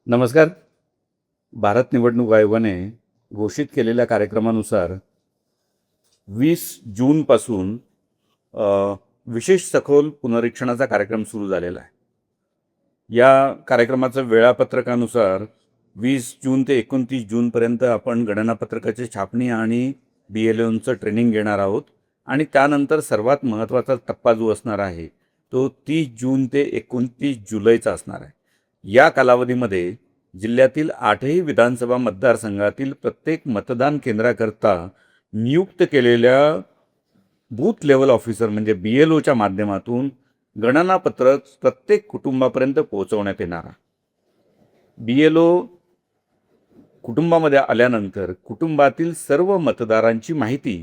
नमस्कार. भारत निवडणूक आयोगाने घोषित केलेल्या कार्यक्रमानुसार 20 जूनपासून विशेष सखोल पुनरीक्षणाचा कार्यक्रम सुरू झालेला आहे. या कार्यक्रमाचं वेळापत्रकानुसार 20 जून ते 29 जूनपर्यंत आपण गणनापत्रकाची छापणी आणि BLOचं ट्रेनिंग घेणार आहोत आणि त्यानंतर सर्वात महत्त्वाचा टप्पा जो असणार आहे तो 30 जून ते 29 जुलैचा असणार आहे. या कालावधीमध्ये जिल्ह्यातील 8ही विधानसभा मतदारसंघातील प्रत्येक मतदान केंद्राकरता नियुक्त केलेल्या बूथ लेवल ऑफिसर म्हणजे BLOच्या माध्यमातून गणनापत्रक प्रत्येक कुटुंबापर्यंत पोहोचवण्यात येणार आहे. BLO कुटुंबामध्ये आल्यानंतर कुटुंबातील सर्व मतदारांची माहिती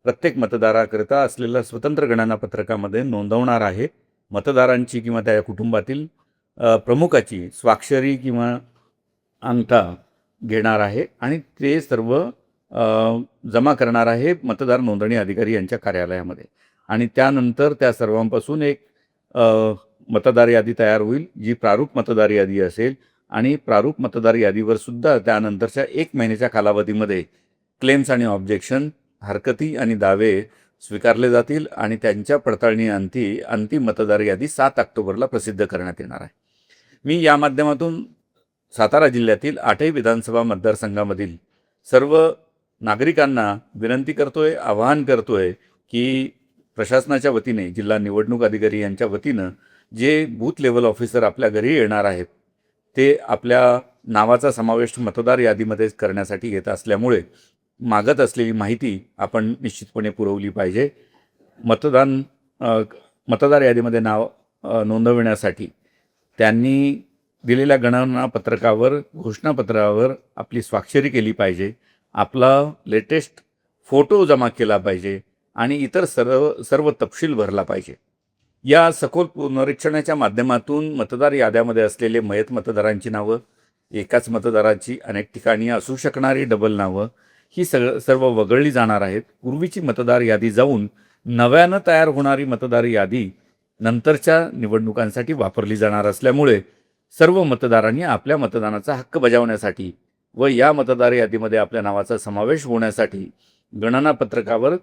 प्रत्येक मतदाराकरिता असलेल्या स्वतंत्र गणनापत्रकामध्ये नोंदवणार आहे. मतदारांची किंवा त्या कुटुंबातील प्रमुखाची स्वाक्षरी किंवा अंगठा घेणार आहे आणि ते सर्व जमा करणार आहे मतदार नोंदणी अधिकारी यांच्या कार्यालयामध्ये आणि त्यानंतर त्या सर्वांपासून एक मतदार यादी तयार होईल, जी प्रारूप मतदार यादी असेल आणि प्रारूप मतदार यादीवर सुद्धा त्यानंतरच्या 1 महिन्याच्या कालावधीमध्ये क्लेम्स आणि ऑब्जेक्शन, हरकती आणि दावे स्वीकारले जातील आणि त्यांच्या पडताळणीअंती अंतिम मतदार यादी 7 ऑक्टोबरला प्रसिद्ध करण्यात येणार आहे. मी या माध्यमातून सातारा जिल्ह्यातील 8ही विधानसभा मतदारसंघामधील सर्व नागरिकांना विनंती करतोय, आवाहन करतोय की प्रशासनाच्या वतीने, जिल्हा निवडणूक अधिकारी यांच्या वतीनं जे बूथ लेवल ऑफिसर आपल्या घरी येणार आहेत ते आपल्या नावाचा समावेश मतदार यादीमध्ये करण्यासाठी येत असल्यामुळे मागत असलेली माहिती आपण निश्चितपणे पुरवली पाहिजे. मतदार यादीमध्ये नाव नोंदविण्यासाठी त्यांनी दिलेल्या गणनापत्रकावर, घोषणापत्रावर आपली स्वाक्षरी केली पाहिजे, आपला लेटेस्ट फोटो जमा केला पाहिजे आणि इतर सर्व तपशील भरला पाहिजे. या सखोल पुनरीक्षणाच्या माध्यमातून मतदार याद्यामध्ये असलेले मयत मतदारांची नावं, एकाच मतदाराची अनेक ठिकाणी असू शकणारी डबल नावं ही सर्व वगळली जाणार आहेत. पूर्वीची मतदार यादी जाऊन नव्यानं तयार होणारी मतदार यादी नंतरच्या निवडणुकांसाठी वापरली जाणार असल्यामुळे सर्व मतदारांनी आपल्या मतदानाचा हक्क बजावण्यासाठी व या मतदार यादीमध्ये आपल्या नावाचा समावेश होण्यासाठी गणनापत्रकावर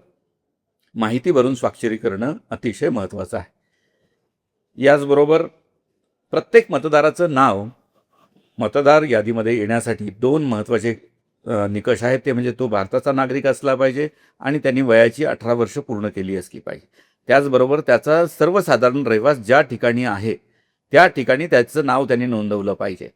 माहिती भरून स्वाक्षरी करणं अतिशय महत्त्वाचं आहे. याचबरोबर प्रत्येक मतदाराचं नाव मतदार यादीमध्ये येण्यासाठी 2 महत्त्वाचे निकष आहेत. ते म्हणजे तो भारताचा नागरिक असला पाहिजे आणि त्यांनी वयाची 18 वर्ष पूर्ण केली असली पाहिजे. त्याचबरोबर त्याचा सर्वसाधारण रहिवास ज्या ठिकाणी आहे त्या ठिकाणी त्याचं नाव त्यांनी नोंदवलं पाहिजे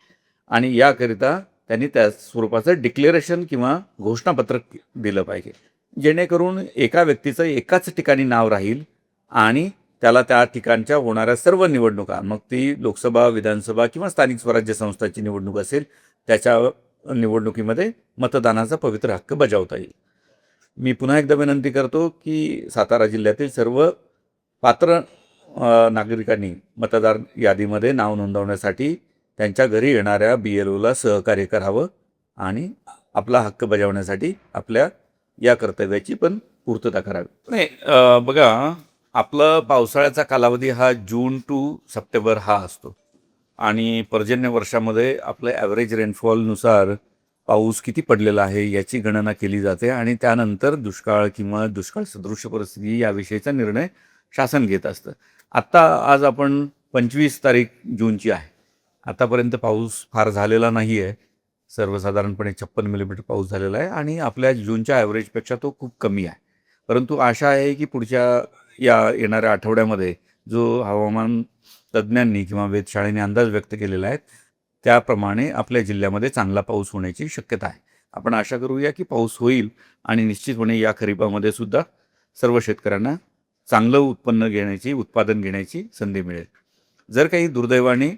आणि याकरिता त्यांनी त्या स्वरूपाचं डिक्लेरेशन किंवा घोषणापत्रक दिलं पाहिजे, जेणेकरून एका व्यक्तीचं एकाच ठिकाणी नाव राहील आणि त्याला त्या ठिकाणच्या होणाऱ्या सर्व निवडणुका, मग ती लोकसभा, विधानसभा किंवा स्थानिक स्वराज्य संस्थांची निवडणूक असेल, त्याच्या निवडणुकीमध्ये मतदानाचा पवित्र हक्क बजावता येईल. मी पुन्हा एकदा विनंती करतो की सातारा जिल्ह्यातील सर्व पात्र नागरिकांनी मतदार यादीमध्ये नाव नोंदवण्यासाठी त्यांच्या घरी येणाऱ्या BLOला सहकार्य करावं आणि आपला हक्क बजावण्यासाठी आपल्या या कर्तव्याची पण पूर्तता करावी. नाही, बघा, आपला पावसाळ्याचा कालावधी हा जून टू सप्टेंबर हा असतो आणि पर्जन्य वर्षामध्ये आपलं ॲव्हरेज रेनफॉलनुसार पाऊस किती पडलेला आहे याची गणना केली जाते आणि त्यानंतर दुष्काळ किंवा दुष्काळ सदृश परिस्थिती याविषयीचा निर्णय शासन घेत असतं. आज आपण 25 तारीख जूनची आहे. आतापर्यंत पाऊस फार झालेला नाही आहे. सर्वसाधारणपणे 56 मिलीमीटर पाऊस झालेला आहे आणि आपल्या जूनच्या ॲव्हरेजपेक्षा तो खूप कमी आहे. परंतु आशा आहे की पुढच्या येणाऱ्या आठवड्यामध्ये जो हवामान तज्ज्ञांनी किंवा वेधशाळेने अंदाज व्यक्त केलेला आहे त्याप्रमाणे आपल्या जिल्ह्यामध्ये चांगला पाऊस होण्याची शक्यता आहे. आपण आशा करूया की पाऊस होईल आणि निश्चितपणे या खरीपामध्ये सुद्धा सर्व शेतकऱ्यांना चांगलं उत्पादन घेण्याची संधी मिळेल. जर काही दुर्दैवाने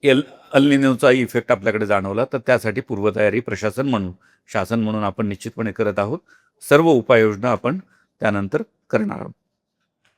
अल निनोचा इफेक्ट आपल्याकडे जाणवला तर त्यासाठी पूर्वतयारी शासन म्हणून आपण निश्चितपणे करत आहोत. सर्व उपाययोजना आपण त्यानंतर करणार आहोत.